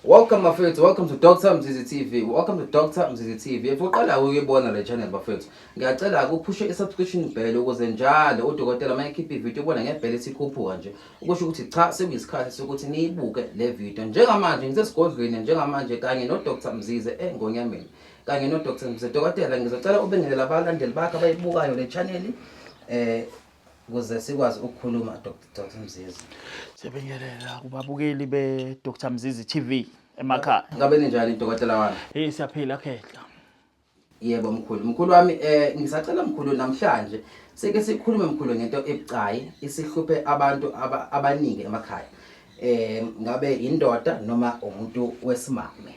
Welcome bafethu, welcome to Dr. Mzizi TV. Welcome to Dr. Mzizi TV. If uqala ukuyibona le channel bafethu, ngiyacela ukuphushe i-subscription bell ukuze njalo udokotela mayikhipha ivideo ubona ngebell esikhuphuka nje. Ukusho ukuthi cha sekuyisikhathi sokuthi niyibuke le video. Njengamanje ngisesigodlweni njengamanje kanye no Dr. Mzizi eNgonyameni. Kanye no Dr. Mzizi dokotela ngizocela ubengelela abalandeli bakhe abayibukayo le channel ukuze sikwazi ukukhuluma Dr. Mzizi. Siyabingelela kubabukeli be Dr. Mzizi TV emakhaya. Ngabe ninjani dokotela wami? Siyaphila khehla. Yebo mkhulu wami ngisacela mkhulu namhlanje seke sikhulume mkhulu ngento ebucayi isihluphe abantu abaningi emakhaya. Ngabe indoda noma umuntu wesimame.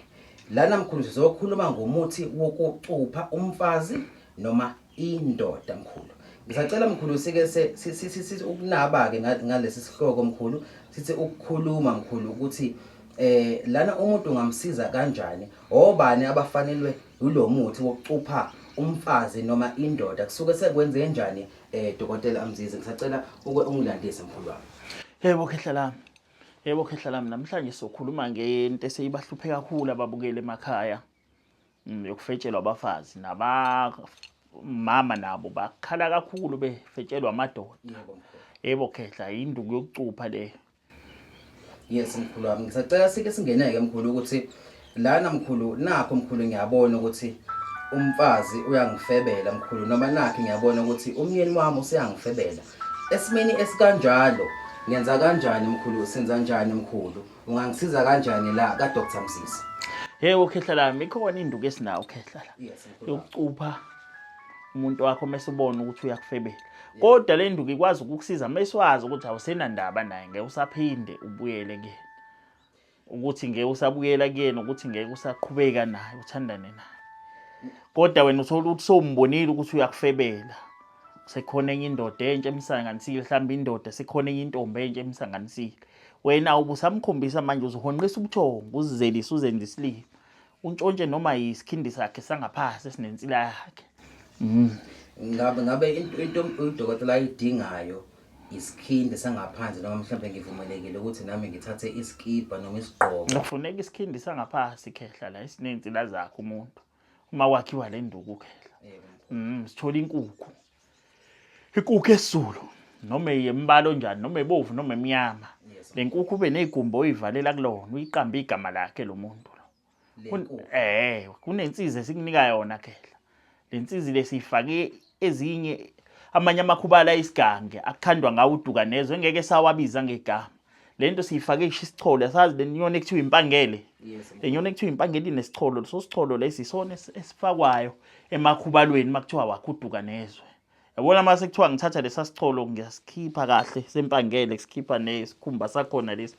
Lana mkhulu sizokhuluma ngomuthi wokucupha umfazi noma indoda mkhulu. Ngisacela mkhulu sike sithi ukunaba ke ngalesi sihloko mkhulu sithi ukukhuluma mkhulu ukuthi lana umuntu ungamsiza kanjani obani abafanelwe ulo muthi wokucupha umfazi noma indoda kusuke sekwenze kanjani dokotela Mzizi ngisacela ungilandise mkhulu wami. Yebo khehla lami namhlanje sokhuluma ngento eseyibahluphe kakhulu ababukeli emakhaya yokufetshelwa abafazi mama nabo bakhala kakhulu befetshelwa amadoda. Yebo khehla induku yokucupha le. Yes mkhulu wami ngisacela sike singeneke mkhulu ukuthi lana mkhulu nakho mkhulu ngiyabona ukuthi umfazi uyangifebela mkhulu noma nakho ngiyabona ukuthi umyeni wami useyangifebela. Esimeni esikanjalo ngenza kanjani mkhulu senza kanjani mkhulu ungangisiza kanjani la ka Dr. Mzizi? Yebo khehla lami ikhona induku esinawo khehla la. Yes mkhulu. Yokucupha umuntu wakho mesubona ukuthi uyakufebela. Kodwa le nduku ikwazi ukukusiza meswazi ukuthi awusenandaba naye ngeke usaphinde ubuyele kuyena. Ukuthi ngeke usabuyela kuyena ukuthi ngeke usaqhubeka naye uthandane naye. Kodwa wena uthola ukuthi sombonile ukuthi uyakufebela. Sekhona enye indoda entsha emsanganisile mhlawumbe indoda sekhona enye intombi entsha emsanganisile. Wena ubusamkhombisa manje uzohonqisa ubuthongo uzizelisa uzenza isilimo. Untshontshe noma yisikhindi sakhe sangaphasi esinensila yakhe. Ngabe into udokotela ayidingayo isikhindi sangaphansi noma mhlawumbe ngivumelekile ukuthi nami ngithathe iskipa noma isigqoko. Kufuneka isikhindi sangaphasi khehla la esinensila zakhe umuntu. Uma wakhiwa le nduku khehla. Sithola inkukhu. Inkukhu esizulu noma yembalo njani noma ebovu noma emnyama. Le nkukhu ube nezigumbo oyivalela kulona uyiqamba igama lakhe lo muntu lo. Kunensiza esikunika yona khehla. Lensizi lesifake ezinye amanye amakhubala isigange akukhandwa ngawo uduka nezwe ngeke sawabiza ngegama. Lento siyifake isicholo yasazi le nyoni ekuthiwa impangele. Le nyoni ekuthiwa impangele inesicholo so sicholo lesi isona esifakwayo emakhubalweni makuthiwa wakhuduka nezwe. Yabona mase kuthiwa ngithatha lesa sicholo ngiyasikhipha kahle sempangele sikhipha nesikhumba sakhona lesi.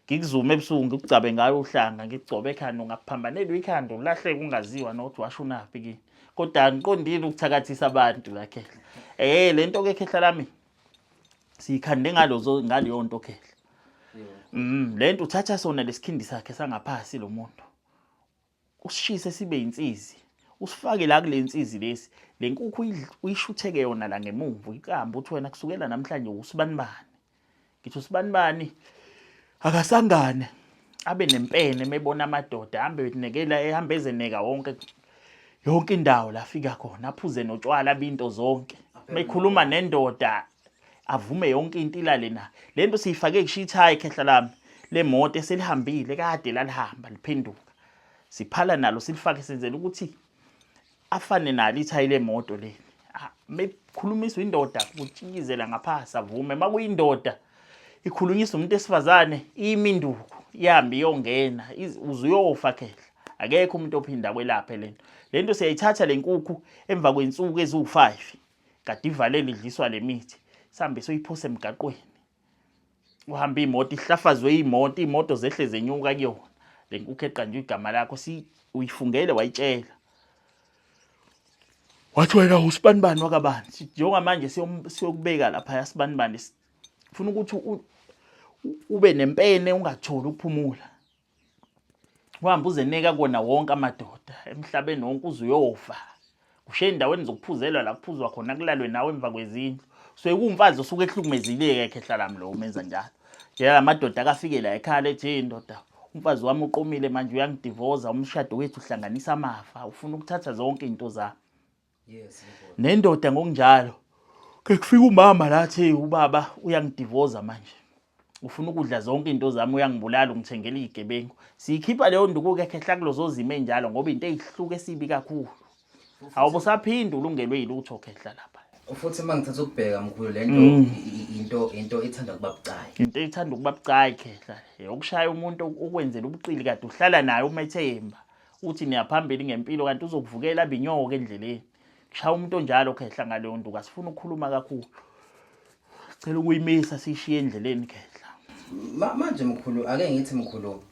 Ngikuzume ebusuku ngikucabe ngayo uhlanga ngigcobe ekhanda ungaphambanela ikhanda ulahleke ungaziwa nokuthi washunaphi kini. Kodwa angiqondile ukuthakathisa abantu la khehla. Lento ke khehla lami sikhande ngaleyo nto khehla. Lento uthatha sona lesikhindi sakhe sangaphasi lo muntu. Usishise sibe insizi. Usifake la kule insizi lesi. Le nkukhu uyishutheke yona la ngemuva iqamba uthi wena kusukela namhlanje usibanibani. Ngithi usibanibani akasangane abe nempene mebona amadoda ahambe benekela ehambe ezeneka yonke indawo la fika khona aphuze notshwala binto zonke mekhuluma nendoda avume yonke into ilale na lento siyifake kushithayi khehla lami le moto eselihambile kade lalihamba liphenduka siphala nalo silifake senzela ukuthi afane nalo ithayi le moto le mekhulumiswa indoda kutshikizela ngaphasi avume makuyindoda ikhulunyisa umuntu esifazane iminduku ihambi yongena uzuyofa khehla akekho umuntu ophinda kwelaphe lento siyayithatha lenkukhu emva kwensuku eziwu5 kade ivalele idliswa lemithi sihambe soyiphose emgaqweni uhamba imoto ihlafazwe imoto zehle zenyuka kuyona lenkukhu eqanjwe igama lakho uyifungele wayitshela wathi wena usibanibani wakabani njengoba manje siyokubeka lapha yasibanibani ufuna ukuthi ube nempene ungatholi ukuphumula uhamba uzeneka kona wonke amadoda emhlabeni wonke uzuyofa ushe endaweni zokuphuzelwa la kuphuzwa khona kulalwe nawe emva kwezindlu so ekumfazi osuke ehlukumezileke khehla lami lo umenza njalo yena amadoda akafike la ekhaya ethi indoda umfazi wami uqomile manje uyangidivoza, umshado wethu uhlanganisa amafa, ufuna ukuthatha zonke izinto zami. Yes, Nendoda ngokunjalo ke kufika umama lathi ubaba uyangidivoza manje. Ufuna ukudla zonke izinto zami, uyangibulala, ungithengela izigebengu. Siyikhipha leyo nduku ke khehla kulozo zimo enjalo ngoba into ezihluke esibi kakhulu. Awubusaphinde ulungelwe yilutho khehla lapha. Futhi mangithatha ukubheka mkhulu lento into ethanda ukuba bucayi. Into ethanda ukuba bucayi khehla ukushaya umuntu okwenzela ubuqili kade uhlala naye umethemba uthi niyaphambili ngempilo kanti uzokuvukela abinyoka endleleni. Kushaya umuntu onjalo khehla ngaleyo nduku asifuna ukukhuluma kakhulu. Sicela ukuyimisa sishiye endleleni khehla. Manje mkhulu ake ngithi mkhulu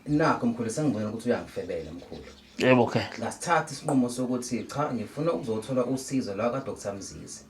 nakho mkhulu sengibona ukuthi uyangifebela mkhulu. Yebo khehla. Ngasithatha isinqumo sokuthi cha ngifuna ukuzothola usizo la ka Dr Mzizi.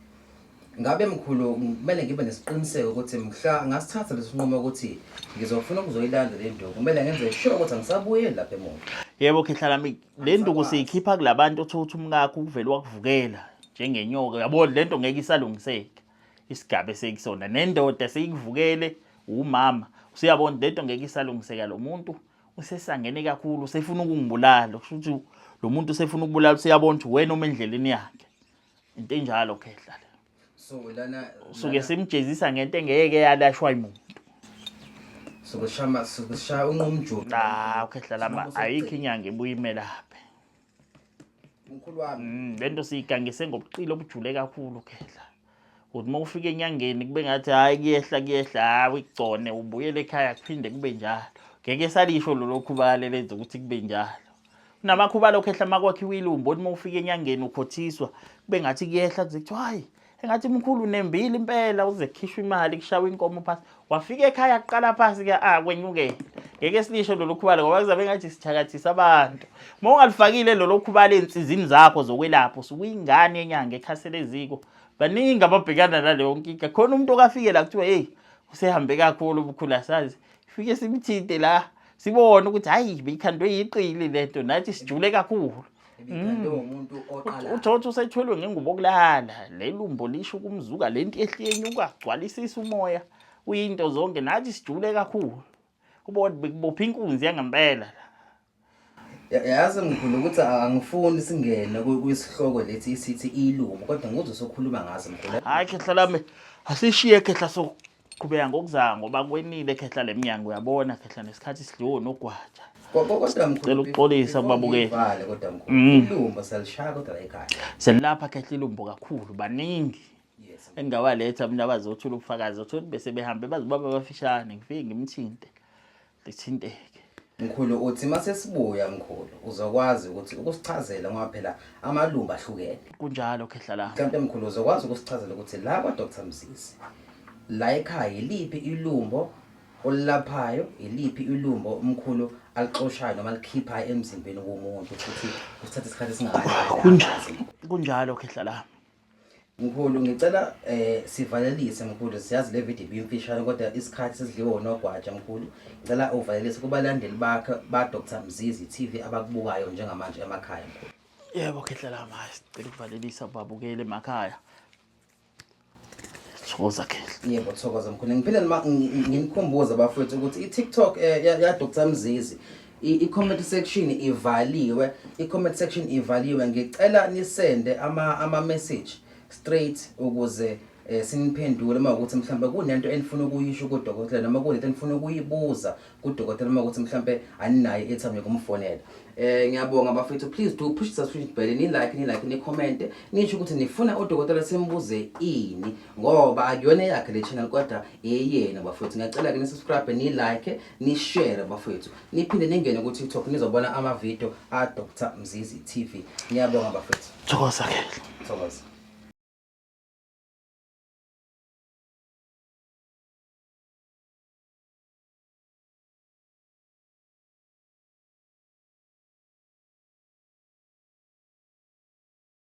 Ngabe mkhulu kumele ngibe nesiqiniseko ukuthi mhla ngasithatha lesinqumo ukuthi ngizofuna ukuzoyilanda le nduku kumele ngenze sure ukuthi angisabuyeli lapha emuva. Yebo khehla lami le nduku siyikhipha kulabantu othothi umngakho ukuvela wakuvukela njengenyoka. Yabona lento ngeke isalungiseke. Isigaba esekisona nendoda seyikuvukele umama. Usiyabona lento ngeke isalungiseka, lo muntu usesangene kakhulu usefuna ukungibulala. Kusho ukuthi lo muntu usefuna ukubulala, usiyabona ukuthi wena uma endleleni yakhe. Into enjalo khehla le. So lana Suke simjezisa ngento engeke yalashwa umuntu. Sokushaya unqumjulo. Khehla lama ayikho inyanga ebuya imelaphe. Mkhulu wami. Lento siyigangise ngobuqili obujule kakhulu khehla. Uthi uma ufika enyangeni kube ngathi hayi kuyehla igcone ubuyele ekhaya kuphinde kube njalo. Ngeke salisho lokhubalele lenza ukuthi kube njalo. Unamakhuba khehla makwakhiwa ilumbo uma ufika enyangeni ukhothiswa kube ngathi kuyehla kuze kuthiwa hayi engathi mkhulu nembili impela uze kukhishwa imali kushawa inkomo phansi. Wafika ekhaya kuqala phansi ke kwenyukela. Ngeke silisho lokhubalele ngoba kuzabe ngathi sithakathisa abantu. Uma ungalifakile lokhubalele ensizini zakho zokwelapha usukuyingane enyanga ekhasele eziko. Baningi ababhekana naleyo nkinga. Khona umuntu okafike la kuthiwa hey usehambe kakhulu ubukhulu asazi. Fike simthinte la sibone ukuthi hayi beyikhandwe yiqili lento nathi sijule kakhulu. Ibikhandwe umuntu oqala. Uthothi usetholwe ngengubo okulala. Lelumbo lisho kumzuka lento ehliyenyuka gcwalisisa umoya. Uyinto zonke nathi sijule kakhulu. Ubone bekubopha inkunzi yangempela. Yazi mkhulu ukuthi angifuni singene kuyisihloko lethi isithi ilumbo kodwa ngizokhuluma ngazo mkhulu. Hayi khehla lami asishiye khehla soqhubeka ngokuzanga ngoba kwenile khehla leminyango uyabona khehla nesikhathi sidliwe nogwaja. Kodwa mkhulu Cela ukuxolisa kubabukeli. Kodwa mkhulu ilumbo salishaya kodwa la ekhaya. Selapha khehla ilumbo kakhulu baningi. Yes. Engawaletha mina abazothula ubufakazi othi bese behambe bazibaba abafishane ngifike ngimthinte. Lithinteke. Mkhulu uthi mase sibuya mkhulu uzokwazi ukuthi ukusichazela ngoba phela amalumba ahlukene. Kunjalo khehla la. Mhlawumbe mkhulu uzokwazi ukusichazela ukuthi la kwa Dr Mzizi la ekhaya iliphi ilumbo olaphayo, iliphi ilumbo umkhulu alixoshayo noma alikhipha emzimbeni womuntu ukuthi usithathe isikhathi singakanani. Kunjalo khehla la. Mkhulu ngicela sivalelise mkhulu siyazi le video ibimfishane kodwa isikhathi sesidliwe nogwaja mkhulu. Ngicela uvalelise kubalandeli bakhe ba Dr Mzizi TV abakubukayo njengamanje emakhaya mkhulu. Yebo khehla la manje sicela ukuvalelisa babukele emakhaya. Thokoza khehla. Yebo thokoza mkhulu. Ngiphinde ngimkhumbuza bafowethu ukuthi iTikTok ya Dr Mzizi i-comment section ivaliwe. I-comment section ivaliwe. Ngicela nisende ama message straight ukuze siniphendule uma ukuthi mhlambe kunento enifuna ukuyisho kuDokotela noma kunento enifuna ukuyibuza kuDokotela uma ukuthi mhlambe aninayo airtime yokumfonela. Ngiyabonga bafethu, please do push the subscribe button, ni comment nisho ukuthi nifuna uDokotela simbuze ini ngoba akuyona yakhe le channel kodwa eyena bafethu. Ngiyacela ke ni subscribe ni share bafethu. Niphinde ningene ku TikTok nizobona ama video a Dr Mzizi TV. Ngiyabonga bafethu. Thokoza khehla. Thokoza.